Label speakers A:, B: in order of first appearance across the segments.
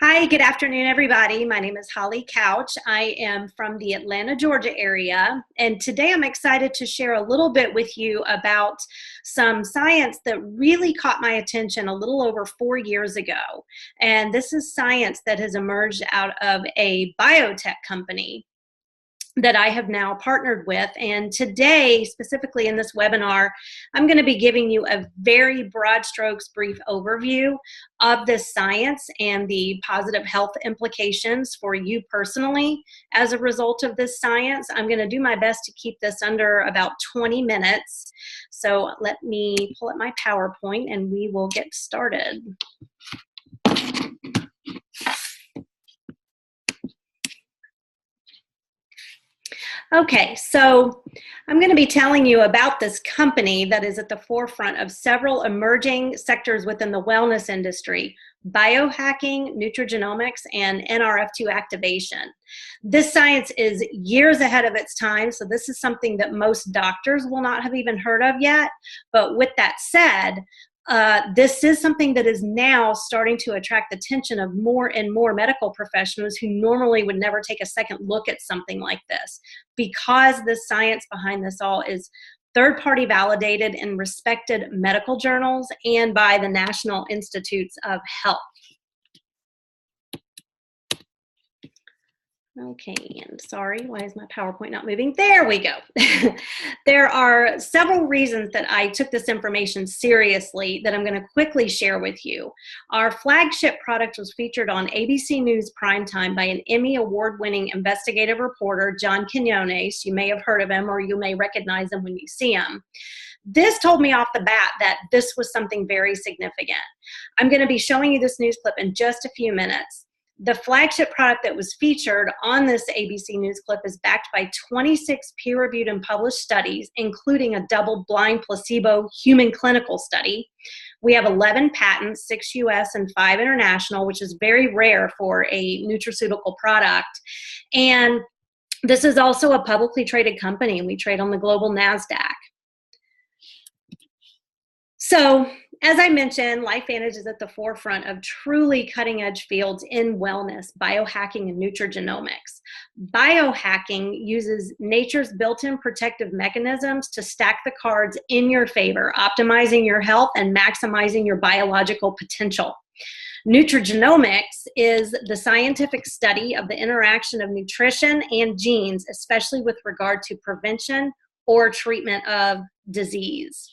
A: Hi, good afternoon, everybody. My name is Holly Couch. I am from the Atlanta, Georgia area, and today I'm excited to share a little bit with you about some science that really caught my attention a little over 4 years ago. And this is science that has emerged out of a biotech company that I have now partnered with. And today, specifically in this webinar, I'm going to be giving you a very broad strokes brief overview of this science and the positive health implications for you personally as a result of this science. I'm going to do my best to keep this under about 20 minutes. So let me pull up my PowerPoint and we will get started. Okay, so I'm going to be telling you about this company that is at the forefront of several emerging sectors within the wellness industry: biohacking, nutrigenomics, and NRF2 activation. This science is years ahead of its time, so this is something that most doctors will not have even heard of yet. But with that said, this is something that is now starting to attract the attention of more and more medical professionals who normally would never take a second look at something like this, because the science behind this all is third-party validated in respected medical journals and by the National Institutes of Health. Okay, and sorry, why is my PowerPoint not moving? There we go. There are several reasons that I took this information seriously that I'm going to quickly share with you. Our flagship product was featured on ABC News Primetime by an Emmy Award-winning investigative reporter, John Quinones. You may have heard of him or you may recognize him when you see him. This told me off the bat that this was something very significant. I'm going to be showing you this news clip in just a few minutes. The flagship product that was featured on this ABC News clip is backed by 26 peer-reviewed and published studies, including a double-blind placebo human clinical study. We have 11 patents, 6 US and 5 international, which is very rare for a nutraceutical product. And this is also a publicly traded company. We trade on the global NASDAQ. So, as I mentioned, LifeVantage is at the forefront of truly cutting-edge fields in wellness, biohacking, and nutrigenomics. Biohacking uses nature's built-in protective mechanisms to stack the cards in your favor, optimizing your health and maximizing your biological potential. Nutrigenomics is the scientific study of the interaction of nutrition and genes, especially with regard to prevention or treatment of disease.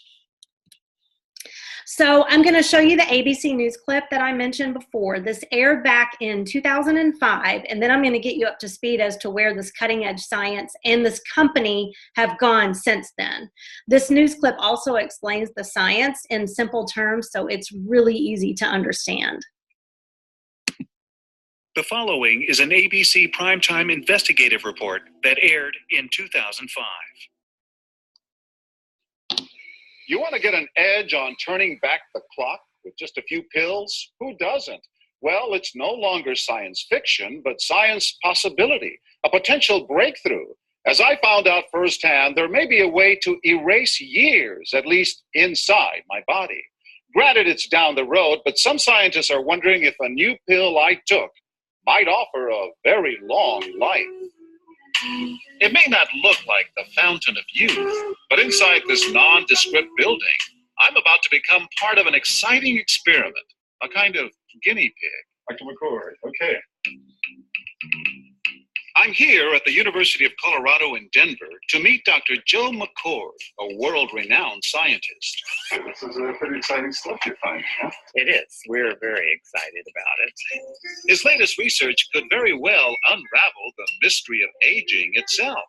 A: So I'm going to show you the ABC News clip that I mentioned before. This aired back in 2005, and then I'm going to get you up to speed as to where this cutting edge science and this company have gone since then. This news clip also explains the science in simple terms, so it's really easy to understand.
B: The following is an ABC Primetime investigative report that aired in 2005.
C: You want to get an edge on turning back the clock with just a few pills? Who doesn't? Well, it's no longer science fiction, but science possibility, a potential breakthrough. As I found out firsthand, there may be a way to erase years, at least inside my body. Granted, it's down the road, but some scientists are wondering if a new pill I took might offer a very long life.
D: It may not look like the fountain of youth, but inside this nondescript building, I'm about to become part of an exciting experiment, a kind of guinea pig.
C: Dr. McCord, okay.
D: I'm here at the University of Colorado in Denver to meet Dr. Joe McCord, a world-renowned scientist.
C: This is pretty exciting stuff you find, huh?
E: It is. We're very excited about it.
D: His latest research could very well unravel the mystery of aging itself.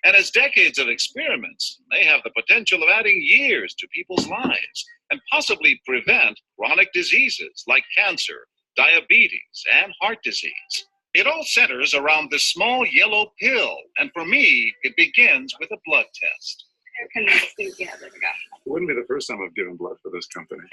D: And as decades of experiments, they have the potential of adding years to people's lives and possibly prevent chronic diseases like cancer, diabetes, and heart disease. It all centers around this small yellow pill, and for me, it begins with a blood test.
C: It wouldn't be the first time I've given blood for this company.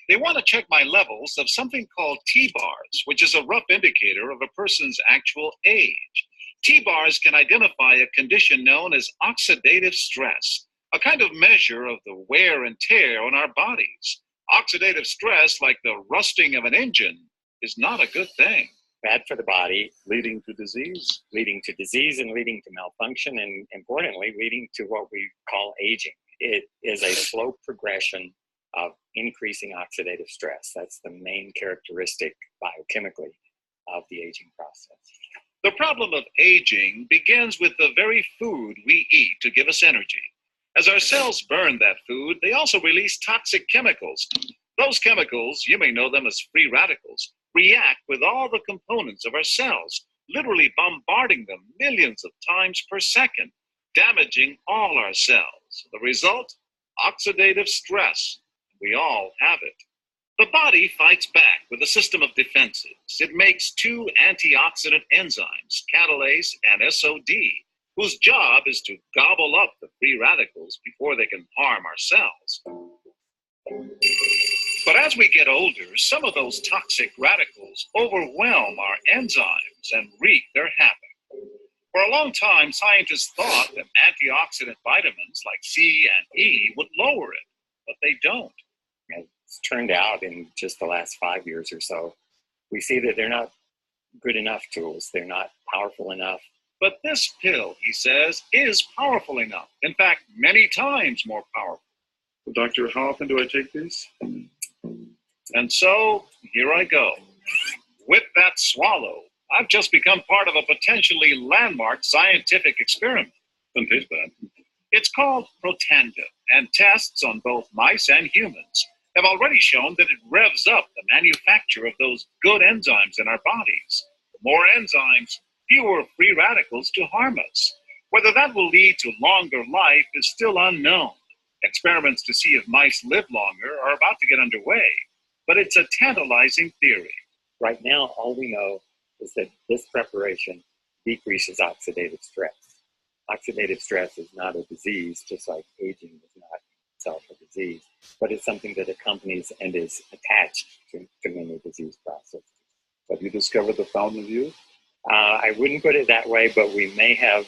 D: They want to check my levels of something called T-bars, which is a rough indicator of a person's actual age. T-bars can identify a condition known as oxidative stress, a kind of measure of the wear and tear on our bodies. Oxidative stress, like the rusting of an engine, is not a good thing.
E: Bad for the body,
C: Leading to disease.
E: leading to disease and leading to malfunction, and importantly, leading to what we call aging. It is a slow progression of increasing oxidative stress. That's the main characteristic biochemically of the aging process.
D: The problem of aging begins with the very food we eat to give us energy. As our cells burn that food, they also release toxic chemicals. Those chemicals, you may know them as free radicals, react with all the components of our cells, literally bombarding them millions of times per second, damaging all our cells. The result? Oxidative stress. We all have it. The body fights back with a system of defenses. It makes two antioxidant enzymes, catalase and SOD, whose job is to gobble up the free radicals before they can harm our cells. But as we get older, some of those toxic radicals overwhelm our enzymes and wreak their havoc. For a long time, scientists thought that antioxidant vitamins like C and E would lower it, but they don't.
E: It's turned out in just the last 5 years or so, we see that they're not good enough tools. They're not powerful enough.
D: But this pill, he says, is powerful enough. In fact, many times more powerful.
C: Doctor, how often do I take these?
D: And so, here I go. With that swallow, I've just become part of a potentially landmark scientific experiment.
C: Doesn't taste bad.
D: It's called Protandim, and tests on both mice and humans have already shown that it revs up the manufacture of those good enzymes in our bodies. More enzymes, fewer free radicals to harm us. Whether that will lead to longer life is still unknown. Experiments to see if mice live longer are about to get underway, but it's a tantalizing theory.
E: Right now, all we know is that this preparation decreases oxidative stress. Oxidative stress is not a disease, just like aging is not itself a disease, but it's something that accompanies and is attached to many disease processes.
C: Have you discovered the fountain of youth?
E: I wouldn't put it that way, but we may have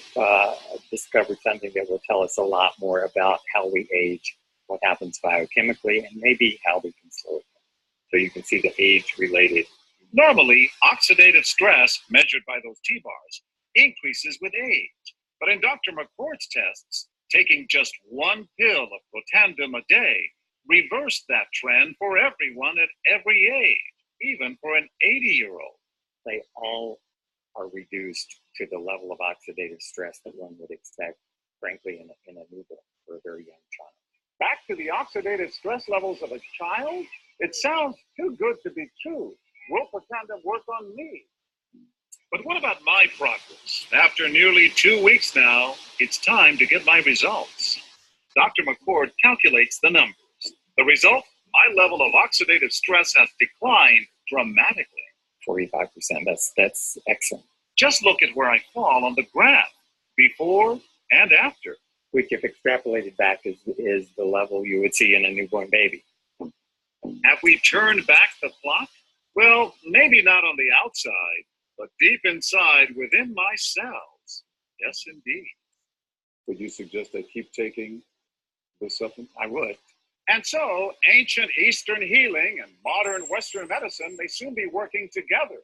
E: discovered something that will tell us a lot more about how we age, what happens biochemically, and maybe how we can slow it down. So you can see the age-related.
D: Normally, oxidative stress, measured by those T-bars, increases with age. But in Dr. McCord's tests, taking just one pill of Protandim a day reversed that trend for everyone at every age, even for an 80-year-old.
E: They all are reduced to the level of oxidative stress that one would expect, frankly, in a newborn or a very young child.
C: Back to the oxidative stress levels of a child? It sounds too good to be true. Will Protandim work on me?
D: But what about my progress? After nearly 2 weeks now, it's time to get my results. Dr. McCord calculates the numbers. The result? My level of oxidative stress has declined dramatically.
E: 45%, that's excellent.
D: Just look at where I fall on the graph, before and after.
E: Which, if extrapolated back, is the level you would see in a newborn baby.
D: Have we turned back the clock? Well, maybe not on the outside, but deep inside within my cells. Yes, indeed.
C: Would you suggest I keep taking this supplement?
E: I would.
C: And so, ancient Eastern healing and modern Western medicine may soon be working together.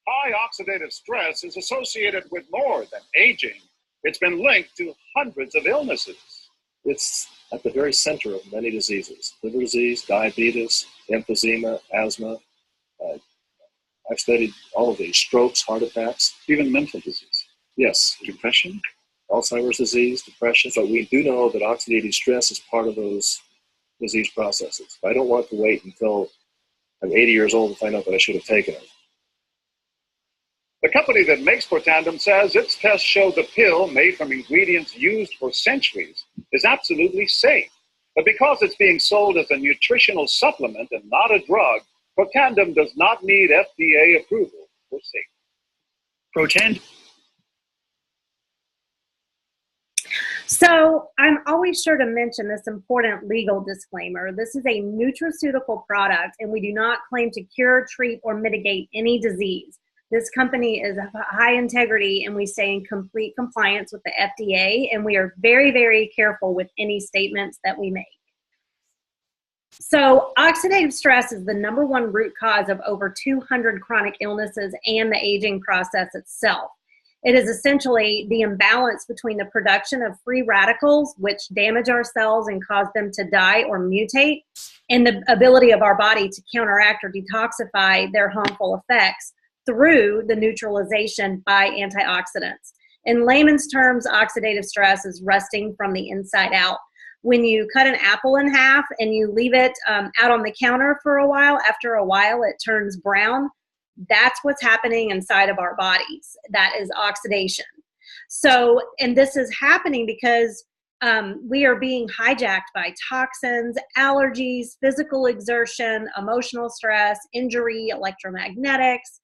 C: High oxidative stress is associated with more than aging. It's been linked to hundreds of illnesses.
F: It's at the very center of many diseases: liver disease, diabetes, emphysema, asthma. I've studied all of these: strokes, heart attacks,
C: Even mental disease.
F: yes,
C: Depression?
F: Alzheimer's disease, depression. But we do know that oxidative stress is part of those disease processes. I don't want to wait until I'm 80 years old to find out that I should have taken it.
C: The company that makes Protandim says its tests show the pill, made from ingredients used for centuries, is absolutely safe. But because it's being sold as a nutritional supplement and not a drug, Protandim does not need FDA approval for safety.
B: Protandim.
A: So I'm always sure to mention this important legal disclaimer. This is a nutraceutical product, and we do not claim to cure, treat, or mitigate any disease. This company is of high integrity, and we stay in complete compliance with the FDA, and we are very, very careful with any statements that we make. So oxidative stress is the #1 root cause of over 200 chronic illnesses and the aging process itself. It is essentially the imbalance between the production of free radicals, which damage our cells and cause them to die or mutate, and the ability of our body to counteract or detoxify their harmful effects through the neutralization by antioxidants. In layman's terms, oxidative stress is rusting from the inside out. When you cut an apple in half and you leave it out on the counter for a while, after a while it turns brown. That's what's happening inside of our bodies. That is oxidation. So, and this is happening because we are being hijacked by toxins, allergies, physical exertion, emotional stress, injury, electromagnetics.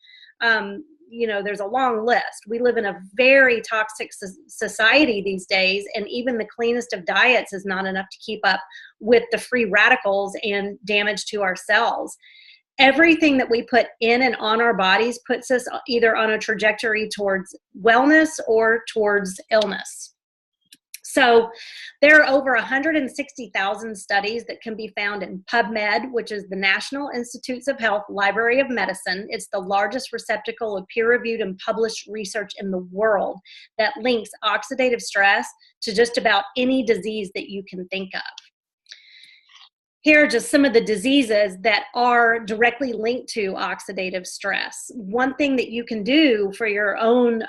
A: You know, there's a long list. We live in a very toxic society these days, and even the cleanest of diets is not enough to keep up with the free radicals and damage to our cells. Everything that we put in and on our bodies puts us either on a trajectory towards wellness or towards illness. So there are over 160,000 studies that can be found in PubMed, which is the National Institutes of Health Library of Medicine. It's the largest receptacle of peer-reviewed and published research in the world that links oxidative stress to just about any disease that you can think of. Here are just some of the diseases that are directly linked to oxidative stress. One thing that you can do for your own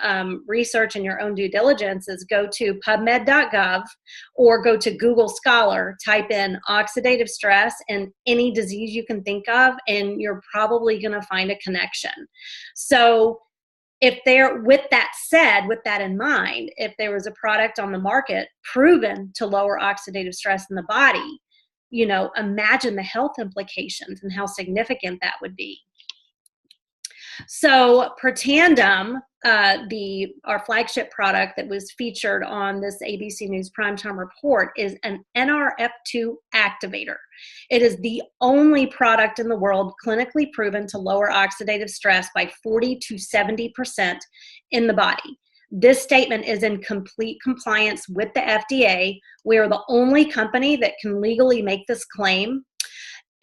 A: research and your own due diligence is go to PubMed.gov or go to Google Scholar, type in oxidative stress and any disease you can think of, and you're probably going to find a connection. So if there, with that said, with that in mind, if there was a product on the market proven to lower oxidative stress in the body, you know, imagine the health implications and how significant that would be. So Protandim, our flagship product that was featured on this ABC News Primetime Report, is an NRF2 activator. It is the only product in the world clinically proven to lower oxidative stress by 40 to 70% in the body. This statement is in complete compliance with the FDA. We are the only company that can legally make this claim.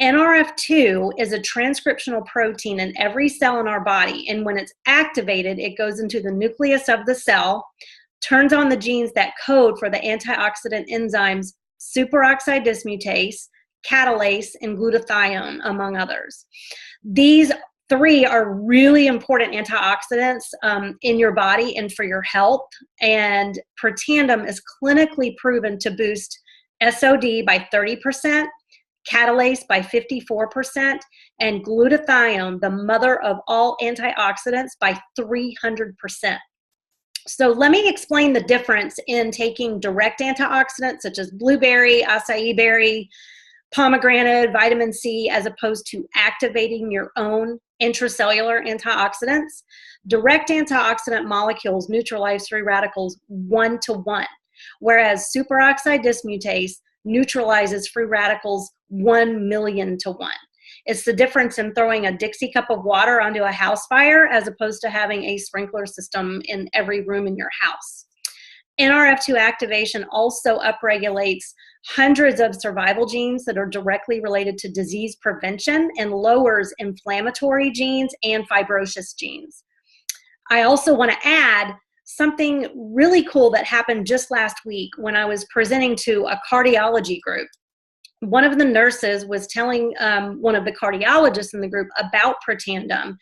A: NRF2 is a transcriptional protein in every cell in our body, and when it's activated, it goes into the nucleus of the cell, turns on the genes that code for the antioxidant enzymes superoxide dismutase, catalase, and glutathione, among others. These 3 are really important antioxidants in your body and for your health. And Protandim is clinically proven to boost SOD by 30%, catalase by 54%, and glutathione, the mother of all antioxidants, by 300%. So let me explain the difference in taking direct antioxidants such as blueberry, acai berry, pomegranate, vitamin C, as opposed to activating your own intracellular antioxidants. Direct antioxidant molecules neutralize free radicals 1-to-1, whereas superoxide dismutase neutralizes free radicals 1,000,000-to-1. It's the difference in throwing a Dixie cup of water onto a house fire as opposed to having a sprinkler system in every room in your house. NRF2 activation also upregulates hundreds of survival genes that are directly related to disease prevention and lowers inflammatory genes and fibrosis genes. I also want to add something really cool that happened just last week when I was presenting to a cardiology group. One of the nurses was telling one of the cardiologists in the group about Protandim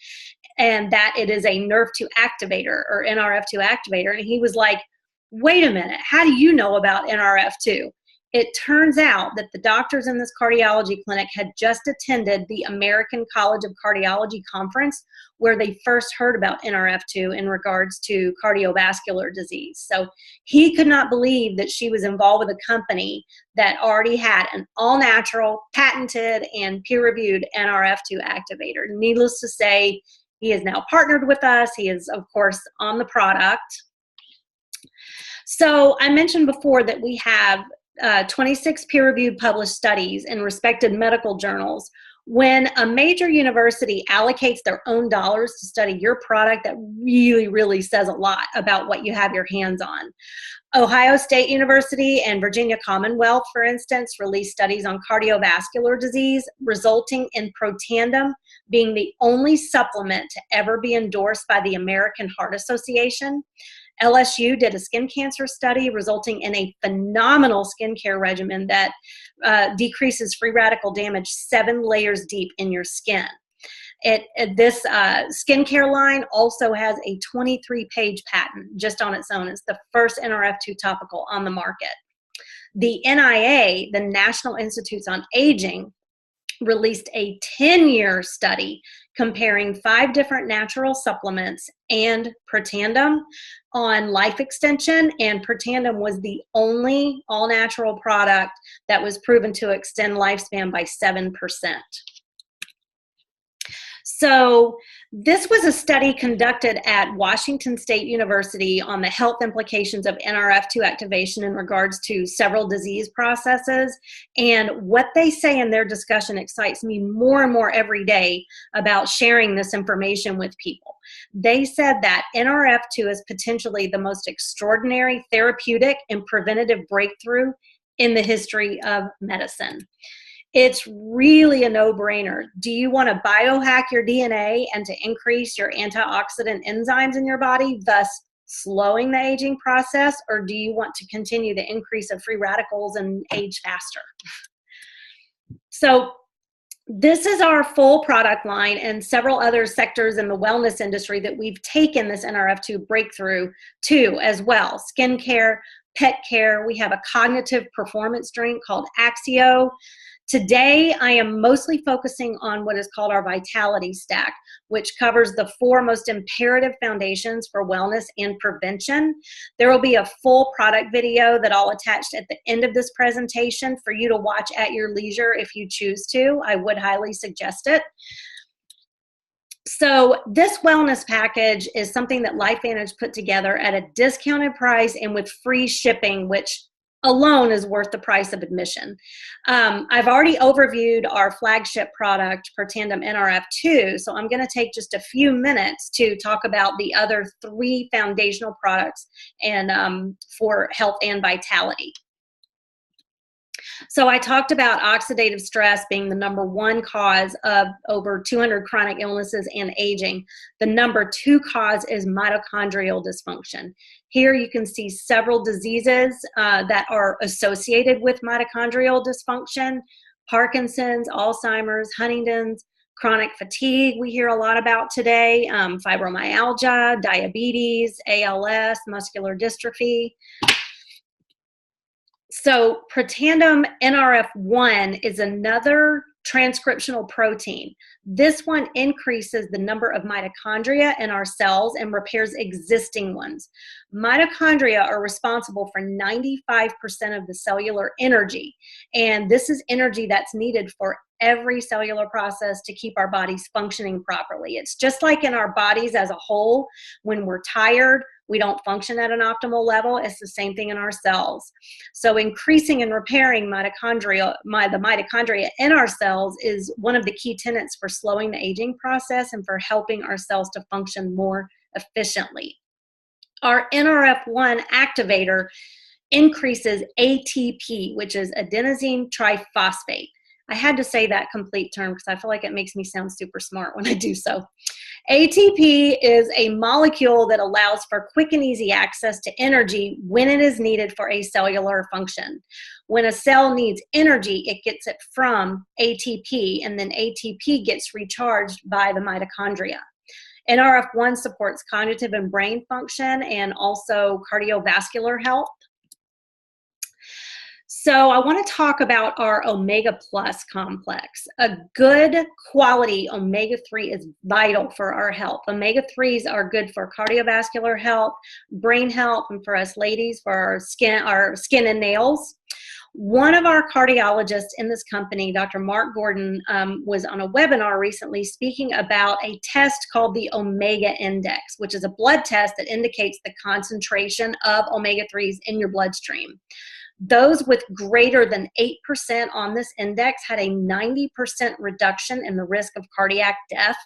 A: and that it is a NRF2 activator or NRF2 activator. And he was like, wait a minute, how do you know about NRF2? It turns out that the doctors in this cardiology clinic had just attended the American College of Cardiology conference where they first heard about NRF2 in regards to cardiovascular disease. So he could not believe that she was involved with a company that already had an all-natural, patented, and peer-reviewed NRF2 activator. Needless to say, he is now partnered with us. He is, of course, on the product. So I mentioned before that we have 26 peer-reviewed published studies in respected medical journals When a major university allocates their own dollars to study your product, that really says a lot about what you have your hands on. Ohio State University and Virginia Commonwealth, for instance, released studies on cardiovascular disease, resulting in Protandim being the only supplement to ever be endorsed by the American Heart Association. LSU did a skin cancer study resulting in a phenomenal skincare regimen that decreases free radical damage 7 layers deep in your skin. This skincare line also has a 23-page patent just on its own. It's the first NRF2 topical on the market. The NIA, the National Institutes on Aging, released a 10-year study comparing 5 different natural supplements and Protandim on life extension, and Protandim was the only all-natural product that was proven to extend lifespan by 7%. So this was a study conducted at Washington State University on the health implications of NRF2 activation in regards to several disease processes. And what they say in their discussion excites me more and more every day about sharing this information with people. They said that NRF2 is potentially the most extraordinary therapeutic and preventative breakthrough in the history of medicine. It's really a no-brainer. Do you want to biohack your DNA and to increase your antioxidant enzymes in your body, thus slowing the aging process, or do you want to continue the increase of free radicals and age faster? So this is our full product line and several other sectors in the wellness industry that we've taken this NRF2 breakthrough to as well. Skincare, pet care. We have a cognitive performance drink called Axio. Today, I am mostly focusing on what is called our Vitality Stack, which covers the 4 most imperative foundations for wellness and prevention. There will be a full product video that I'll attach at the end of this presentation for you to watch at your leisure if you choose to. I would highly suggest it. So this wellness package is something that LifeVantage put together at a discounted price and with free shipping, which alone is worth the price of admission. I've already overviewed our flagship product, Protandim NRF2, so I'm going to take just a few minutes to talk about the other 3 foundational products and for health and vitality. So I talked about oxidative stress being the #1 cause of over 200 chronic illnesses and aging. The #2 cause is mitochondrial dysfunction. Here you can see several diseases that are associated with mitochondrial dysfunction: Parkinson's, Alzheimer's, Huntington's, chronic fatigue we hear a lot about today, fibromyalgia, diabetes, ALS, muscular dystrophy. So Protandim NRF1 is another transcriptional protein. This one increases the number of mitochondria in our cells and repairs existing ones. Mitochondria are responsible for 95% of the cellular energy, and this is energy that's needed for every cellular process to keep our bodies functioning properly. It's just like in our bodies as a whole. When we're tired, we don't function at an optimal level. It's the same thing in our cells. So increasing and repairing the mitochondria in our cells is one of the key tenets for slowing the aging process and for helping our cells to function more efficiently. Our NRF1 activator increases ATP, which is adenosine triphosphate. I had to say that complete term because I feel like it makes me sound super smart when I do so. ATP is a molecule that allows for quick and easy access to energy when it is needed for a cellular function. When a cell needs energy, it gets it from ATP, and then ATP gets recharged by the mitochondria. NRF1 supports cognitive and brain function and also cardiovascular health. So I want to talk about our Omega Plus complex. A good quality omega-3 is vital for our health. Omega-3s are good for cardiovascular health, brain health, and for us ladies, for our skin and nails. One of our cardiologists in this company, Dr. Mark Gordon, was on a webinar recently speaking about a test called the Omega Index, which is a blood test that indicates the concentration of omega-3s in your bloodstream. Those with greater than 8% on this index had a 90% reduction in the risk of cardiac death.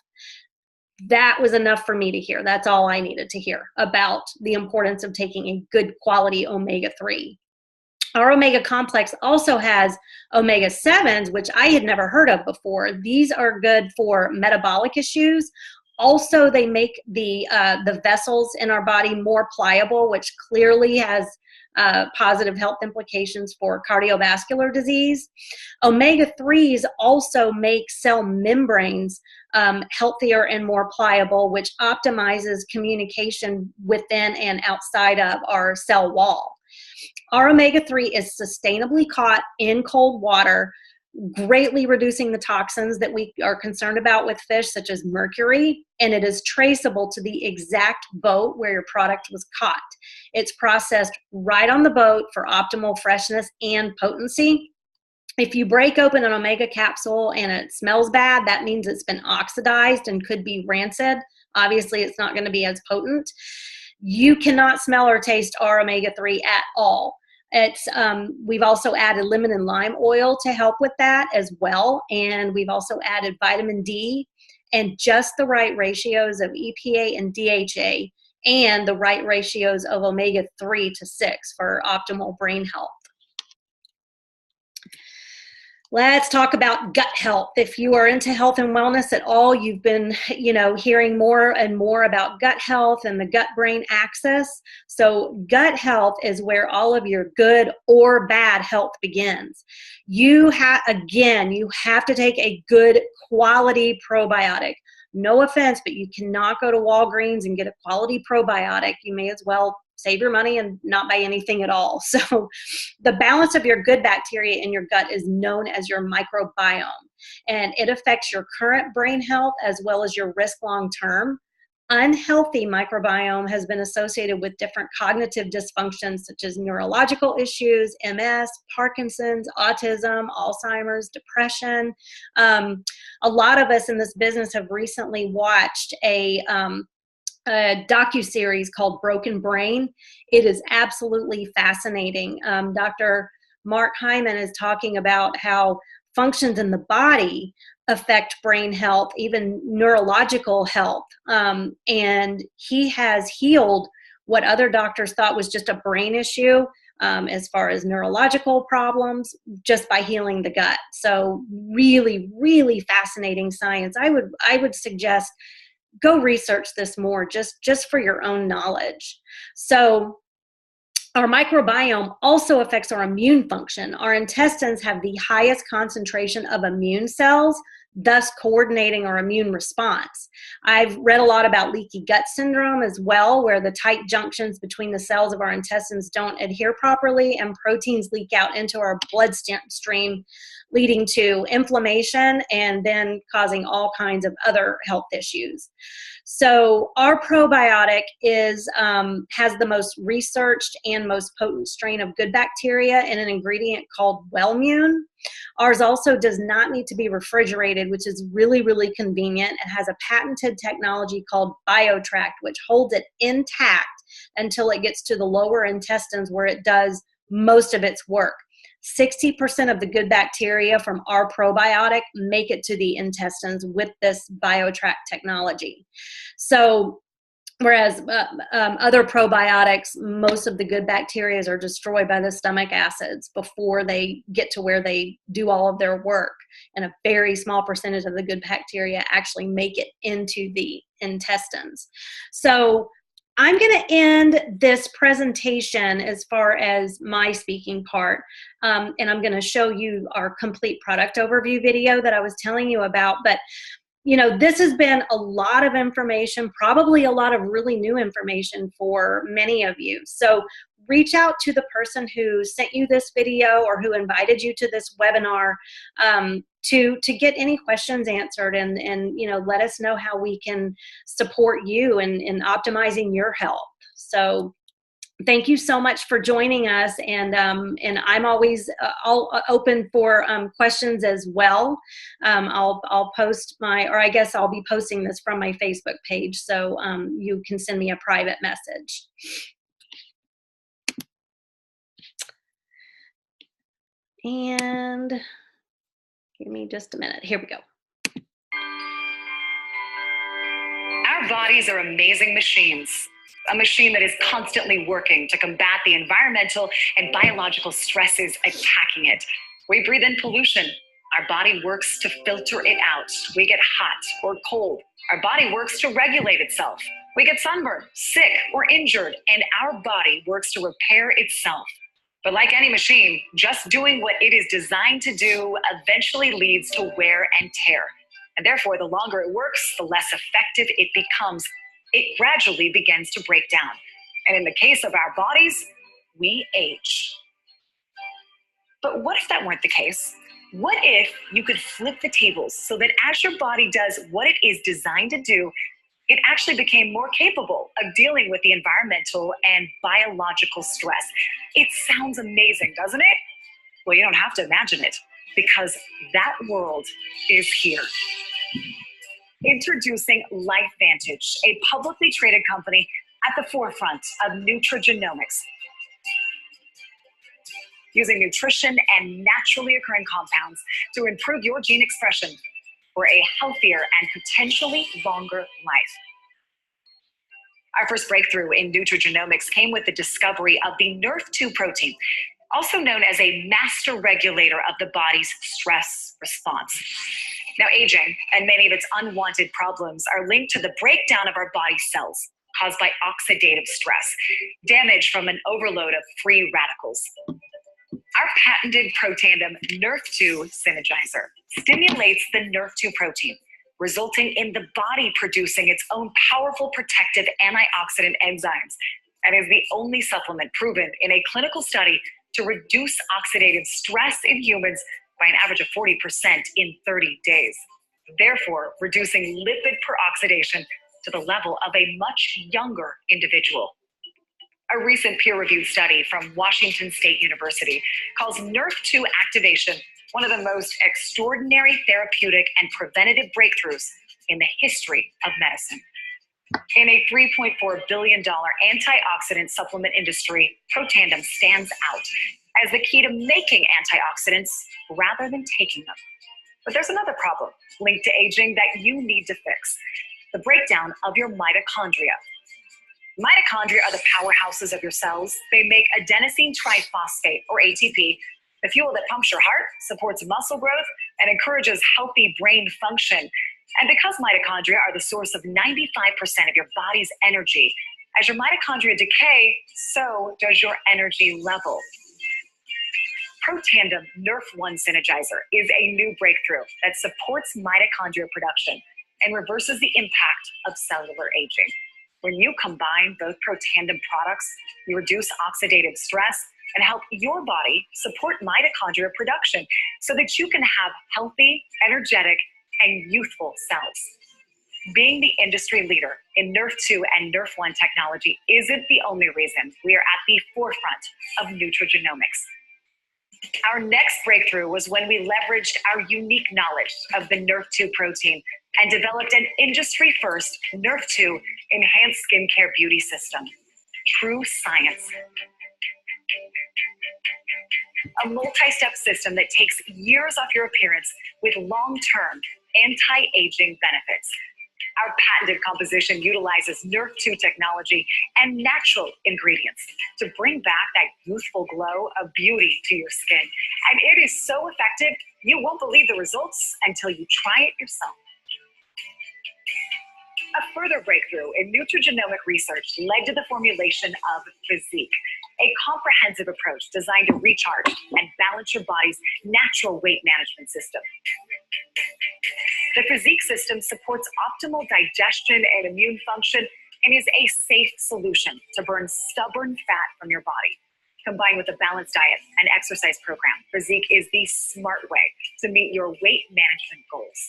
A: That was enough for me to hear. That's all I needed to hear about the importance of taking a good quality omega-3. Our omega complex also has omega-7s, which I had never heard of before. These are good for metabolic issues. Also, they make the vessels in our body more pliable, which clearly has positive health implications for cardiovascular disease. Omega-3s also make cell membranes healthier and more pliable, which optimizes communication within and outside of our cell wall. Our omega-3 is sustainably caught in cold water, greatly reducing the toxins that we are concerned about with fish, such as mercury, and it is traceable to the exact boat where your product was caught. It's processed right on the boat for optimal freshness and potency. If you break open an omega capsule and it smells bad, that means it's been oxidized and could be rancid. Obviously, it's not going to be as potent. You cannot smell or taste our omega-3 at all. We've also added lemon and lime oil to help with that as well. And we've also added vitamin D and just the right ratios of EPA and DHA and the right ratios of omega-3 to 6 for optimal brain health. Let's talk about gut health. If you are into health and wellness at all, you've been, hearing more and more about gut health and the gut-brain axis. So gut health is where all of your good or bad health begins. You have to take a good quality probiotic. No offense, but you cannot go to Walgreens and get a quality probiotic. You may as well save your money and not buy anything at all. So the balance of your good bacteria in your gut is known as your microbiome, and it affects your current brain health as well as your risk long-term. Unhealthy microbiome has been associated with different cognitive dysfunctions such as neurological issues, MS, Parkinson's, autism, Alzheimer's, depression. A lot of us in this business have recently watched a docuseries called Broken Brain. It is absolutely fascinating. Dr. Mark Hyman is talking about how functions in the body affect brain health, even neurological health. And he has healed what other doctors thought was just a brain issue as far as neurological problems just by healing the gut. So really, really fascinating science. I would suggest go research this more just for your own knowledge. So our microbiome also affects our immune function. Our intestines have the highest concentration of immune cells, thus coordinating our immune response. I've read a lot about leaky gut syndrome as well, where the tight junctions between the cells of our intestines don't adhere properly and proteins leak out into our bloodstream, leading to inflammation and then causing all kinds of other health issues. So our probiotic has the most researched and most potent strain of good bacteria in an ingredient called Wellmune. Ours also does not need to be refrigerated, which is really, really convenient. It has a patented technology called BioTract, which holds it intact until it gets to the lower intestines where it does most of its work. 60% of the good bacteria from our probiotic make it to the intestines with this BioTract technology. So whereas other probiotics, most of the good bacteria are destroyed by the stomach acids before they get to where they do all of their work. And a very small percentage of the good bacteria actually make it into the intestines. So I'm going to end this presentation as far as my speaking part, and I'm going to show you our complete product overview video that I was telling you about. But this has been a lot of information, probably a lot of really new information for many of you. So reach out to the person who sent you this video or who invited you to this webinar to get any questions answered and let us know how we can support you in optimizing your health. So thank you so much for joining us, and I'm always open for questions as well. I'll post I'll be posting this from my Facebook page, so you can send me a private message. And give me just a minute. Here we go.
G: Our bodies are amazing machines. A machine that is constantly working to combat the environmental and biological stresses attacking it. We breathe in pollution. Our body works to filter it out. We get hot or cold. Our body works to regulate itself. We get sunburned, sick, or injured, and our body works to repair itself. But like any machine, just doing what it is designed to do eventually leads to wear and tear. And therefore, the longer it works, the less effective it becomes. It gradually begins to break down. And in the case of our bodies, we age. But what if that weren't the case? What if you could flip the tables so that as your body does what it is designed to do, it actually became more capable of dealing with the environmental and biological stress? It sounds amazing, doesn't it? Well, you don't have to imagine it, because that world is here. Introducing LifeVantage, a publicly traded company at the forefront of nutrigenomics. Using nutrition and naturally occurring compounds to improve your gene expression for a healthier and potentially longer life. Our first breakthrough in nutrigenomics came with the discovery of the NRF2 protein, also known as a master regulator of the body's stress response. Now, aging and many of its unwanted problems are linked to the breakdown of our body cells caused by oxidative stress, damage from an overload of free radicals. Our patented Protandim NRF2 Synergizer stimulates the NRF2 protein, resulting in the body producing its own powerful protective antioxidant enzymes, and is the only supplement proven in a clinical study to reduce oxidative stress in humans by an average of 40% in 30 days, therefore reducing lipid peroxidation to the level of a much younger individual. A recent peer-reviewed study from Washington State University calls NRF2 activation one of the most extraordinary therapeutic and preventative breakthroughs in the history of medicine. In a $3.4 billion antioxidant supplement industry, Protandim stands out as the key to making antioxidants rather than taking them. But there's another problem linked to aging that you need to fix: the breakdown of your mitochondria. Mitochondria are the powerhouses of your cells. They make adenosine triphosphate, or ATP, the fuel that pumps your heart, supports muscle growth, and encourages healthy brain function. And because mitochondria are the source of 95% of your body's energy, as your mitochondria decay, so does your energy level. Protandim NRF1 Synergizer is a new breakthrough that supports mitochondria production and reverses the impact of cellular aging. When you combine both Protandim products, you reduce oxidative stress and help your body support mitochondria production so that you can have healthy, energetic, and youthful cells. Being the industry leader in NRF2 and NRF1 technology isn't the only reason we are at the forefront of nutrigenomics. Our next breakthrough was when we leveraged our unique knowledge of the NRF2 protein and developed an industry-first NRF2 enhanced skincare beauty system. True science. A multi-step system that takes years off your appearance with long-term anti-aging benefits. Our patented composition utilizes NRF2 technology and natural ingredients to bring back that youthful glow of beauty to your skin. And it is so effective, you won't believe the results until you try it yourself. A further breakthrough in nutrigenomic research led to the formulation of Physique, a comprehensive approach designed to recharge and balance your body's natural weight management system. The Physique system supports optimal digestion and immune function and is a safe solution to burn stubborn fat from your body. Combined with a balanced diet and exercise program, Physique is the smart way to meet your weight management goals.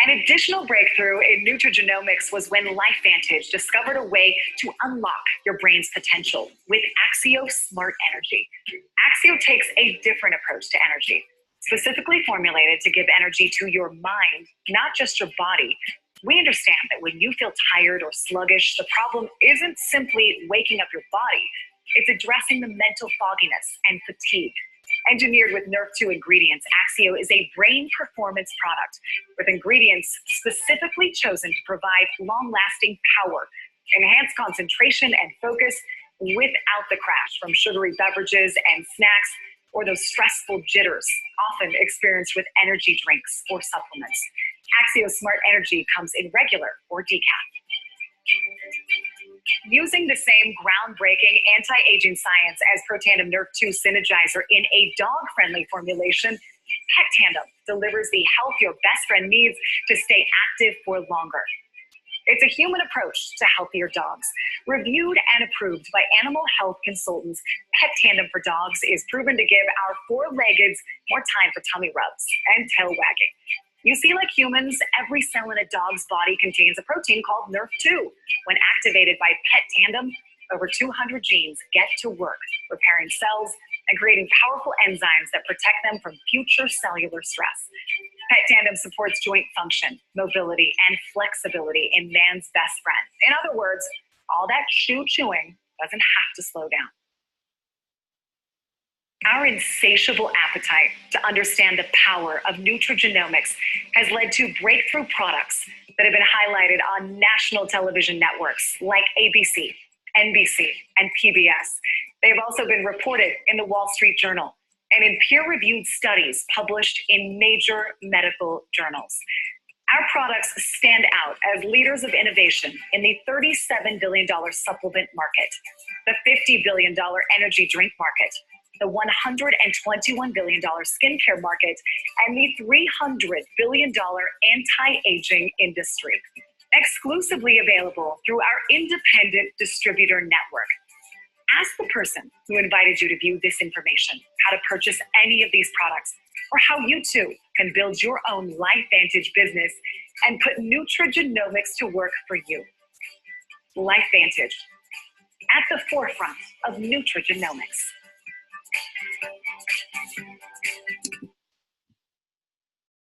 G: An additional breakthrough in nutrigenomics was when LifeVantage discovered a way to unlock your brain's potential with Axio Smart Energy. Axio takes a different approach to energy, specifically formulated to give energy to your mind, not just your body. We understand that when you feel tired or sluggish, the problem isn't simply waking up your body, It's addressing the mental fogginess and fatigue. Engineered with Nerve2 ingredients, Axio is a brain performance product with ingredients specifically chosen to provide long-lasting power, enhance concentration and focus without the crash from sugary beverages and snacks or those stressful jitters often experienced with energy drinks or supplements. Axio Smart Energy comes in regular or decaf. Using the same groundbreaking anti-aging science as Protandim Nerve2 Synergizer in a dog-friendly formulation, Pet Tandem delivers the help your best friend needs to stay active for longer. It's a human approach to healthier dogs. Reviewed and approved by animal health consultants, Pet Tandem for Dogs is proven to give our four-leggeds more time for tummy rubs and tail wagging. You see, like humans, every cell in a dog's body contains a protein called Nerve2. When activated by Pet Tandem, over 200 genes get to work, repairing cells and creating powerful enzymes that protect them from future cellular stress. Pet Tandem supports joint function, mobility, and flexibility in man's best friend. In other words, all that chewing doesn't have to slow down. Our insatiable appetite to understand the power of nutrigenomics has led to breakthrough products that have been highlighted on national television networks like ABC, NBC, and PBS. They have also been reported in the Wall Street Journal and in peer-reviewed studies published in major medical journals. Our products stand out as leaders of innovation in the $37 billion supplement market, the $50 billion energy drink market, the $121 billion skincare market, and the $300 billion anti-aging industry. Exclusively available through our independent distributor network. Ask the person who invited you to view this information how to purchase any of these products, or how you too can build your own LifeVantage business and put nutrigenomics to work for you. LifeVantage, at the forefront of nutrigenomics.